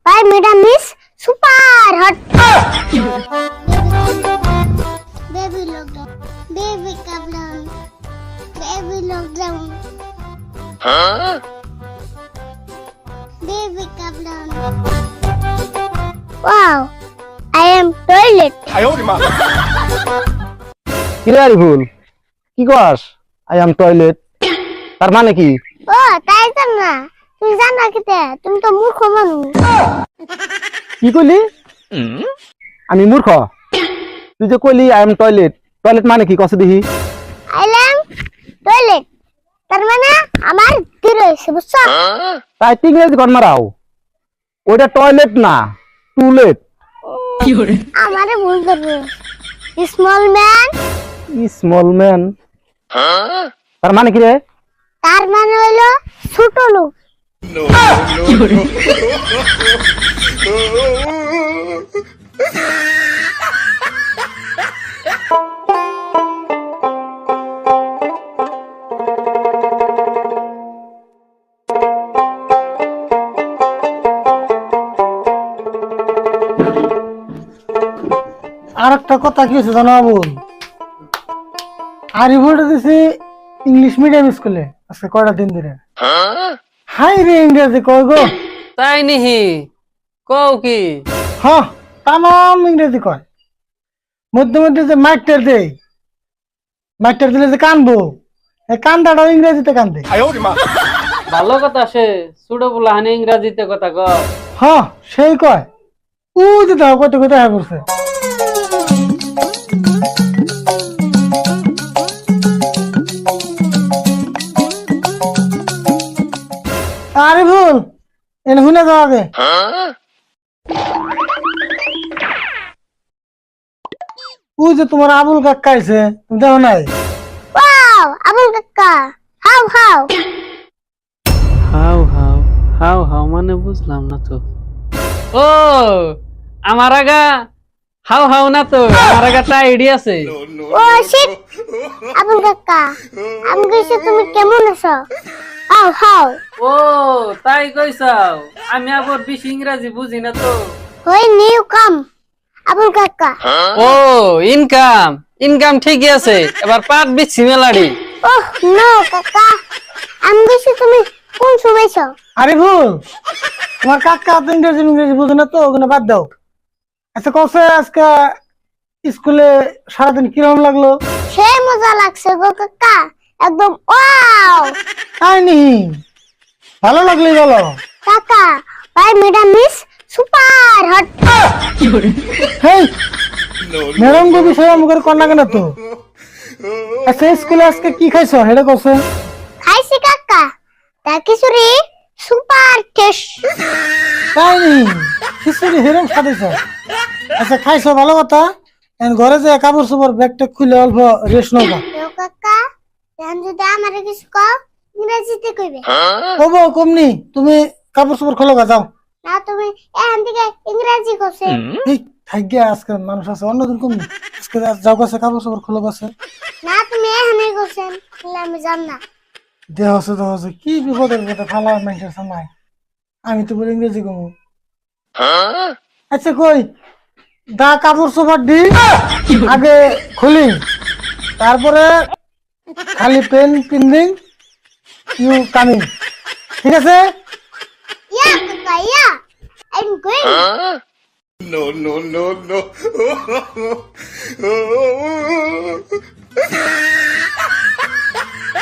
भाई मेरा miss super hot baby lockdown baby lockdown baby lockdown baby lockdown wow I am toilet কিরে আরিফুল কি কস I am toilet তার মানে কি ও তাই তো না তুমি জানো কিতে তুমি তো মূর্খ মানুষ কি কইলি আমি মূর্খ তুই যে কইলি আই এম টয়লেট টয়লেট মানে কি কস দেখি আই এম টয়লেট তার মানে আমার কি রয়েছে বুঝছো তাই তুই ইংরেজি কর মারাও ওইটা টয়লেট না টুলেট আমারে ভুল করবে স্মল ম্যান স্মল ম্যান তার মানে কি রে তার মানে হলো ছোট লোক আর একটা কথা কি হয়েছে জানো বোন আরিফুল দিছি ইংলিশ মিডিয়াম স্কুলে আজকে কয়টা দিন ধরে হাই রে ইংরেজি কয় গো তাই নিহি কও কি হ্যাঁ তামাম ইংরেজি কয় মধ্যে মধ্যে যে মাইকটার দেই মাইকটার দিলে যে কানবো এই কান্দাটাও ইংরেজিতে কান্দে ভালো কথা সে ছোট বলা হানি ইংরাজিতে কথা কও হ্যাঁ সেই কয় ও যে দাও কত কত হয়ে পড়ছে আরিফুল এনে শুনে যাও আগে ও যে তোমার আবুল কাকা আইছে তুমি দেখো নাই ওয়াও আবুল কাকা how how how how how how মানে বুঝলাম না তো ও আমার আগা হাউ হাউ না তো আমার আগা তা আইডিয়া আছে ও শিট আবুল কাকা আমি কইছি তুমি কেমন আছো হাউ হাউ ও তাই কইছাও আমি আবার বেশি ইংরাজি বুঝি না তো হই নিউ কাম আবুল কাকা ও ইনকাম ইনকাম ঠিকই আছে এবার পাট বিচ্ছি মেলাড়ি ওহ নো কাকা আমি কইছি তুমি কোন শুনেছো আরিফুল তোমার কাকা তো ইংরেজি ইংরেজি বুঝে না তো ওখানে বাদ দাও আচ্ছা কসে আজকে স্কুলে সারাদিন কিরকম লাগলো সে মজা লাগছে গো কাকা একদম ওয়াও তাই নি ভালো লাগলেই বলো কাকা ভাই মেরা মিস সুপার হট হেই ম্যাডাম গো বিষয় আমাকে কন্যা কেন তো আচ্ছা স্কুলে আজকে কি খাইছো হেডে কসে খাইছি কাকা তা খিচুড়ি সুপার টেস্ট তাই নি খিচুড়ি হেরম খাইছ আচ্ছা খাইছো ভালো কথা এখন ঘরে যে কাপড় চোপড় ব্যাগটা খুলে অল্প রেস্ট নাও কাকা এখন যদি আমারে কিছু কও ইংরেজিতে কইবে কবো কমনি তুমি কাপড় চোপড় খোলো গা যাও না তুমি এখান থেকে ইংরেজি কইছে এই থাইগে আজকে মানুষ আছে অন্যদিন কমনি আজকে যাও কাছে কাপড় চোপড় খোলো কাছে না তুমি এখানে কইছেন আমি জান না দেহ আছে কি বিপদের কথা ফালা মানুষের সামনে আমি তো বলি ইংরেজি কমু আচ্ছা কই দা কাপড় চোপড় দি আগে খুলি তারপরে খালি পেন পিন্দিং ইউ কামিং ঠিক আছে ইয়া কাকা yeah I am going No, no, no, no.